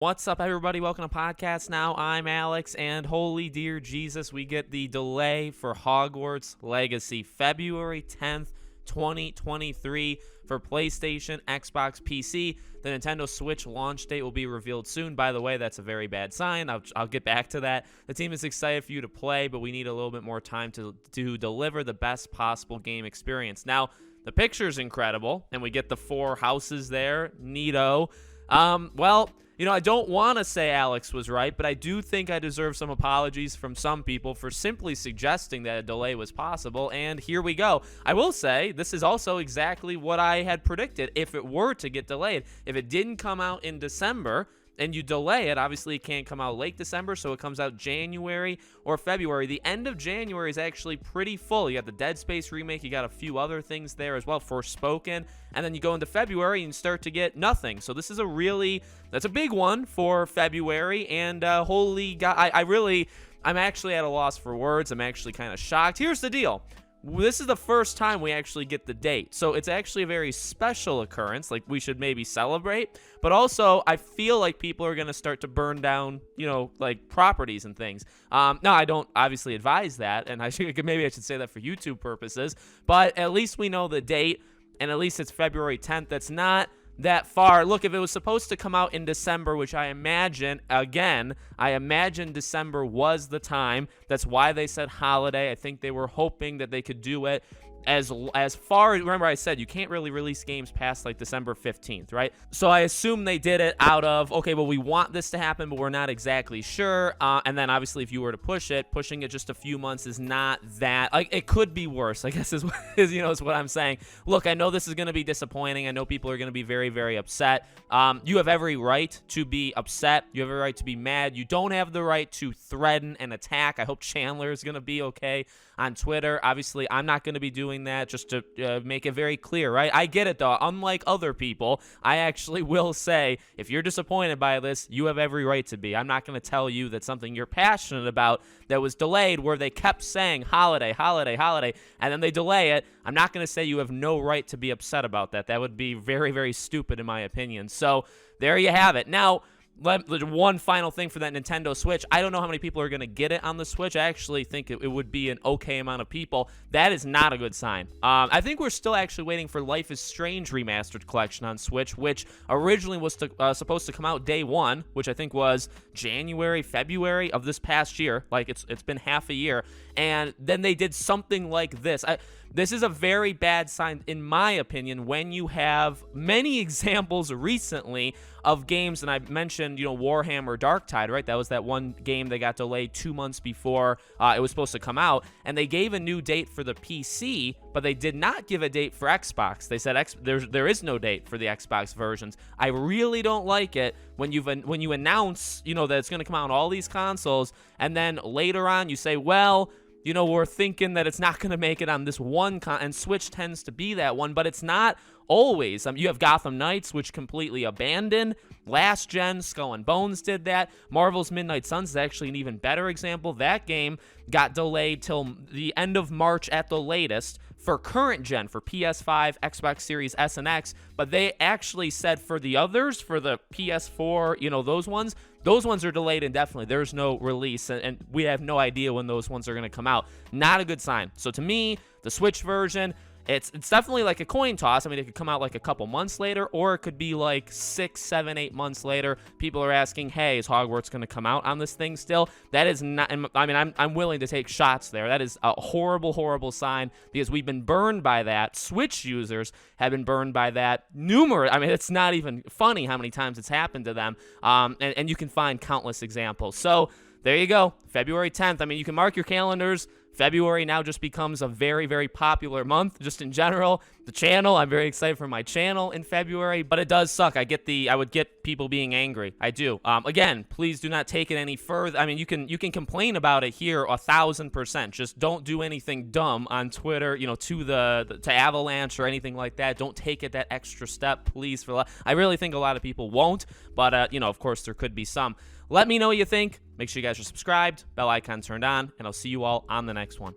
What's up, everybody? Welcome to Podcast Now. I'm Alex, and holy dear Jesus, we get the delay for Hogwarts Legacy, February 10th, 2023 for PlayStation, Xbox, PC. The Nintendo Switch launch date will be revealed soon. By the way, that's a very bad sign. I'll get back to that. The team is excited for you to play, but we need a little bit more time to deliver the best possible game experience. Now, the picture's incredible, and we get the 4 houses there. Neato. I don't want to say Alex was right, but I do think I deserve some apologies from some people for simply suggesting that a delay was possible, and here we go. I will say, this is also exactly what I had predicted if it were to get delayed. If it didn't come out in December, and you delay it, obviously it can't come out late December, so it comes out January or February. The end of January is actually pretty full. You got the Dead Space remake, you got a few other things there as well, Forspoken, and then you go into February and start to get nothing. So this is that's a big one for February, and holy God, I'm actually at a loss for words. I'm actually kind of shocked. Here's the deal. This is the first time we actually get the date, so it's actually a very special occurrence. Like, we should maybe celebrate, but also I feel like people are going to start to burn down, like properties and things. Now, I don't obviously advise that, and maybe I should say that for YouTube purposes, but at least we know the date, and at least it's February 10th. That's not that far. Look, if it was supposed to come out in December, which I imagine December was the time. That's why they said holiday. I think they were hoping that they could do it as far. Remember, I said you can't really release games past like December 15th, right? So I assume they did it out of, okay, well, we want this to happen, but we're not exactly sure. And then obviously, if you were to pushing it just a few months is not that, like, it could be worse, I guess is what I'm saying. Look, I know this is going to be disappointing. I know people are going to be very, very upset. You have every right to be upset. You have every right to be mad. You don't have the right to threaten and attack. I hope Chandler is going to be okay on Twitter. Obviously, I'm not going to be doing that, just to make it very clear, right? I get it, though. Unlike other people, I actually will say, if you're disappointed by this, you have every right to be. I'm not going to tell you that something you're passionate about that was delayed, where they kept saying holiday, holiday, holiday, and then they delay it. I'm not going to say you have no right to be upset about that. That would be very, very stupid in my opinion. So there you have it. Now, one final thing for that Nintendo Switch. I don't know how many people are going to get it on the Switch. I actually think it would be an okay amount of people. That is not a good sign. I think we're still actually waiting for Life is Strange Remastered Collection on Switch, which originally was supposed to come out day one, which I think was January, February of this past year. Like, it's been half a year. And then they did something like this. This is a very bad sign, in my opinion, when you have many examples recently of games, and I mentioned, Warhammer Darktide, right? That was that one game that got delayed 2 months before it was supposed to come out, and they gave a new date for the PC, but they did not give a date for Xbox. They said there is no date for the Xbox versions. I really don't like it when you announce, that it's going to come out on all these consoles, and then later on you say, well, we're thinking that it's not going to make it on this one and Switch tends to be that one, but it's not always. You have Gotham Knights, which completely abandoned. Last gen, Skull and Bones did that. Marvel's Midnight Suns is actually an even better example. That game got delayed till the end of March at the latest for current gen, for PS5, Xbox Series S and X, but they actually said for the others, for the PS4, those ones are delayed indefinitely. There's no release, and we have no idea when those ones are going to come out. Not a good sign. So to me, the Switch version, it's definitely like a coin toss. I mean, it could come out like a couple months later, or it could be like 6, 7, 8 months later. People are asking, hey, is Hogwarts going to come out on this thing still? That is not, I mean, I'm willing to take shots there. That is a horrible, horrible sign, because we've been burned by that. Switch users have been burned by that numerous. I mean, it's not even funny how many times it's happened to them. And you can find countless examples. So there you go, February 10th. I mean, you can mark your calendars. February now just becomes a very, very popular month, just in general. The channel, I'm very excited for my channel in February, but it does suck. I would get people being angry. I do. Again, please do not take it any further. I mean, you can complain about it here 1,000%. Just don't do anything dumb on Twitter, to Avalanche or anything like that. Don't take it that extra step, please. I really think a lot of people won't, but of course there could be some. Let me know what you think. Make sure you guys are subscribed, bell icon turned on, and I'll see you all on the next one.